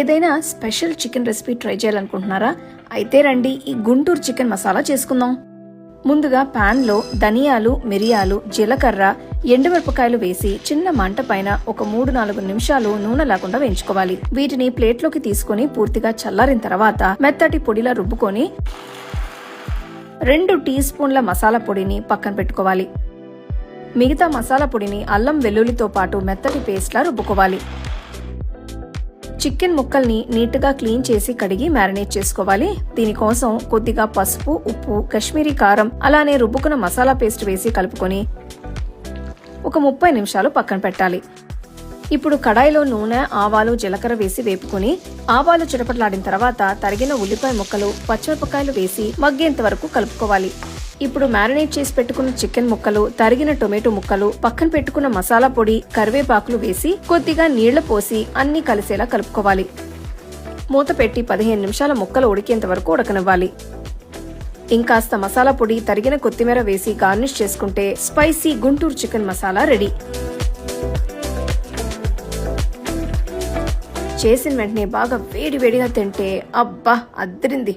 ఏదైనా special chicken recipe try చేయాలనుకుంటున్నారా? అయితే రండి, ఈ గుంటూరు చికెన్ మసాలా చేసుకుందాం. ముందుగా పాన్ లో ధనియాలు, మిరియాలు, జీలకర్ర, ఎండుమిరపకాయలు వేసి చిన్న మంట పైన ఒక 3-4 నిమిషాలు నూనె లేకుండా వేయించుకోవాలి. వీటిని ప్లేట్లోకి తీసుకుని పూర్తిగా చల్లారిన తర్వాత మెత్తటి పొడిలా రుబ్బుకొని 2 టీ స్పూన్ల మసాలా పొడిని పక్కన పెట్టుకోవాలి. మిగతా మసాలా పొడిని అల్లం వెల్లుల్లితో పాటు మెత్తటి పేస్ట్లా రుబ్బుకోవాలి. చికెన్ ముక్కల్ని నీట్గా క్లీన్ చేసి కడిగి మ్యారినేట్ చేసుకోవాలి. దీనికోసం కొద్దిగా పసుపు, ఉప్పు, కాశ్మీరీ కారం, అలానే రుబ్బుకున్న మసాలా పేస్ట్ వేసి కలుపుకొని ఒక 30 నిమిషాలు పక్కన పెట్టాలి. ఇప్పుడు కడాయిలో నూనె, ఆవాలు, జీలకర్ర వేసి వేపుకుని ఆవాలు చిటపటలాడిన తర్వాత తరిగిన ఉల్లిపాయ ముక్కలు, పచ్చిమిరపకాయలు వేసి మగ్గేంత వరకు కలుపుకోవాలి. ఇప్పుడు మ్యారినేట్ చేసి పెట్టుకున్న చికెన్ ముక్కలు, తరిగిన టొమాటో ముక్కలు, పక్కన పెట్టుకున్న మసాలా పొడి, కరివేపాకులు వేసి కొద్దిగా నీళ్లు పోసి అన్ని కలిసేలా కలుపుకోవాలి. మూత పెట్టి 15 నిమిషాల ముక్కలు ఉడికేంత వరకు ఉడకనివ్వాలి. ఇంకాస్త మసాలా పొడి, తరిగిన కొత్తిమీర వేసి గార్నిష్ చేసుకుంటే spicy Guntur chicken masala ready. చేసిన వెంటనే బాగా వేడివేడిగా తింటే అబ్బా అద్దరింది.